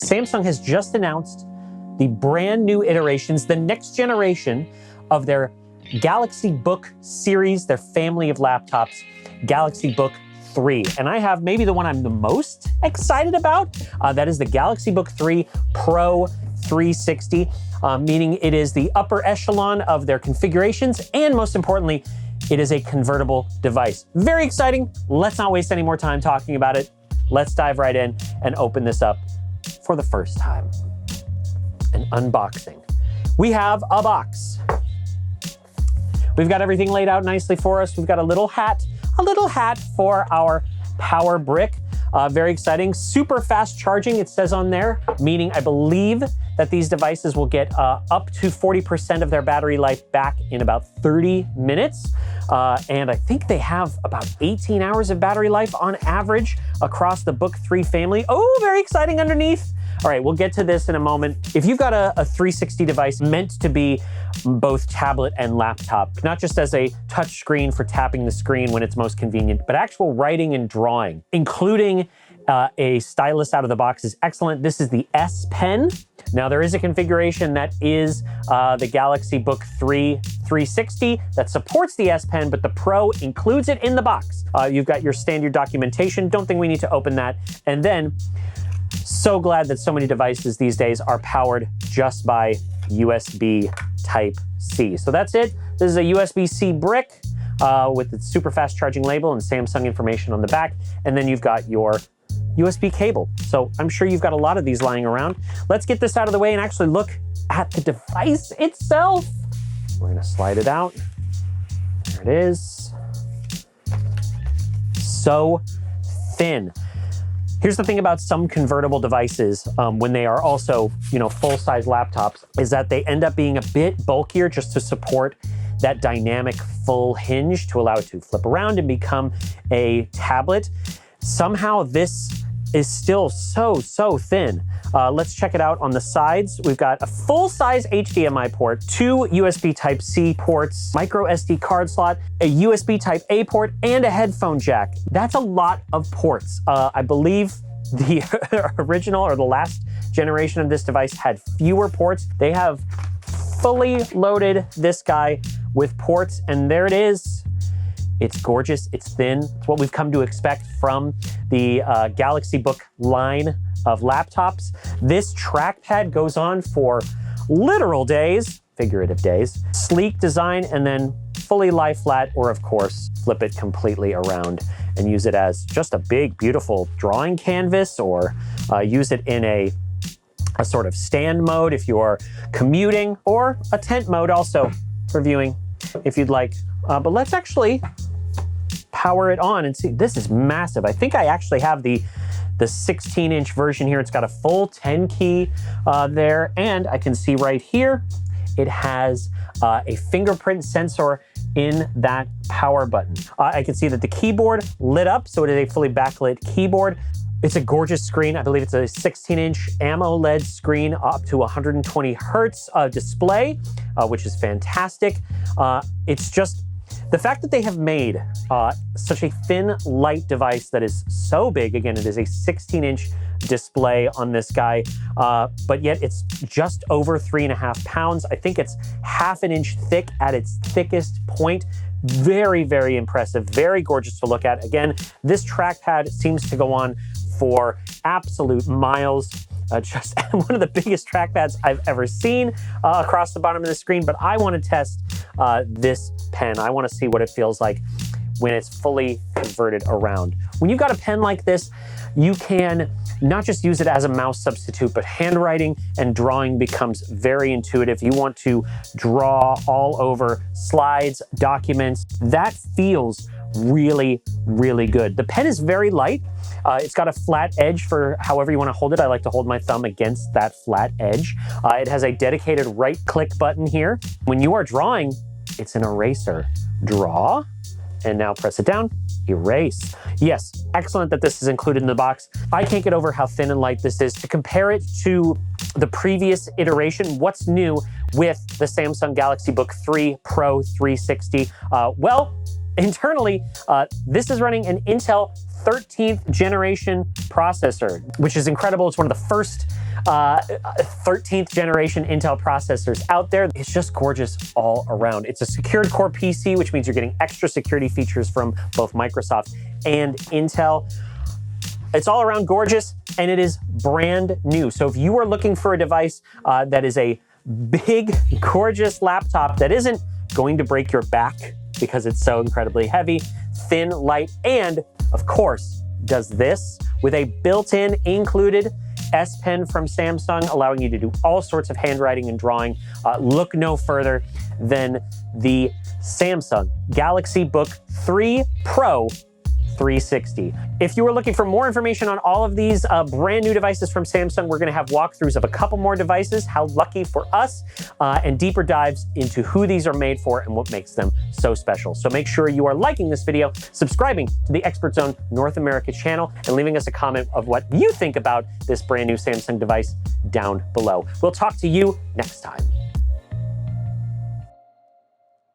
Samsung has just announced the brand new iterations, the next generation of their Galaxy Book series, their family of laptops, Galaxy Book3. And I have maybe the one I'm the most excited about. That is the Galaxy Book3 Pro 360, meaning it is the upper echelon of their configurations, and most importantly, it is a convertible device. Very exciting. Let's not waste any more time talking about it. Let's dive right in and open this up for the first time. An unboxing. We have a box. We've got everything laid out nicely for us. We've got a little hat for our power brick. Very exciting. Super fast charging, it says on there, meaning I believe that these devices will get up to 40% of their battery life back in about 30 minutes. And I think they have about 18 hours of battery life on average across the Book3 family. Oh, very exciting underneath. All right, we'll get to this in a moment. If you've got a 360 device meant to be both tablet and laptop, not just as a touch screen for tapping the screen when it's most convenient, but actual writing and drawing, including a stylus out of the box is excellent. This is the S Pen. Now there is a configuration that is the Galaxy Book3 360 that supports the S Pen, but the Pro includes it in the box. You've got your standard documentation. Don't think we need to open that. And then, so glad that so many devices these days are powered just by USB Type-C. So that's it. This is a USB-C brick with its super fast charging label and Samsung information on the back. And then you've got your USB cable. So I'm sure you've got a lot of these lying around. Let's get this out of the way and actually look at the device itself. We're gonna slide it out. There it is. So thin. Here's the thing about some convertible devices when they are also, full-size laptops, is that they end up being a bit bulkier just to support that dynamic full hinge to allow it to flip around and become a tablet. Somehow this is still so thin. Let's check it out on the sides. We've got a full-size HDMI port, 2 USB Type-C ports, micro SD card slot, a USB Type-A port, and a headphone jack. That's a lot of ports. I believe the original or the last generation of this device had fewer ports. They have fully loaded this guy with ports, and there it is. It's gorgeous, it's thin. It's what we've come to expect from the Galaxy Book line of laptops. This trackpad goes on for literal days, figurative days. Sleek design, and then fully lie flat, or of course, flip it completely around and use it as just a big, beautiful drawing canvas, or use it in a sort of stand mode if you're commuting, or a tent mode also for viewing if you'd like. But let's actually power it on and see. This is massive. I think I actually have the 16-inch version here. It's got a full 10 key there, and I can see right here it has a fingerprint sensor in that power button. I can see that the keyboard lit up, so it is a fully backlit keyboard. It's a gorgeous screen. I believe it's a 16-inch AMOLED screen, up to 120 hertz display, which is fantastic. It's just the fact that they have made such a thin, light device that is so big. Again, it is a 16-inch display on this guy, but yet it's just over 3.5 pounds. I think it's half an inch thick at its thickest point. Very, very impressive, very gorgeous to look at. Again, this trackpad seems to go on for absolute miles. Just one of the biggest trackpads I've ever seen across the bottom of the screen, but I want to test this pen. I want to see what it feels like when it's fully converted around. When you've got a pen like this, you can not just use it as a mouse substitute, but handwriting and drawing becomes very intuitive. You want to draw all over slides, documents. That feels really, really good. The pen is very light. It's got a flat edge for however you want to hold it. I like to hold my thumb against that flat edge. It has a dedicated right-click button here. When you are drawing, it's an eraser. Draw, and now press it down, erase. Yes, excellent that this is included in the box. I can't get over how thin and light this is. To compare it to the previous iteration, what's new with the Samsung Galaxy Book3 Pro 360? Well, internally, this is running an Intel 13th generation processor, which is incredible. It's one of the first 13th generation Intel processors out there. It's just gorgeous all around. It's a secured core PC, which means you're getting extra security features from both Microsoft and Intel. It's all around gorgeous, and it is brand new. So if you are looking for a device that is a big, gorgeous laptop that isn't going to break your back because it's so incredibly heavy, thin, light, and of course, does this with a built-in included S Pen from Samsung, allowing you to do all sorts of handwriting and drawing. Look no further than the Samsung Galaxy Book3 Pro 360. If you are looking for more information on all of these brand new devices from Samsung, we're gonna have walkthroughs of a couple more devices, how lucky for us, and deeper dives into who these are made for and what makes them so special. So make sure you are liking this video, subscribing to the Expert Zone North America channel, and leaving us a comment of what you think about this brand new Samsung device down below. We'll talk to you next time.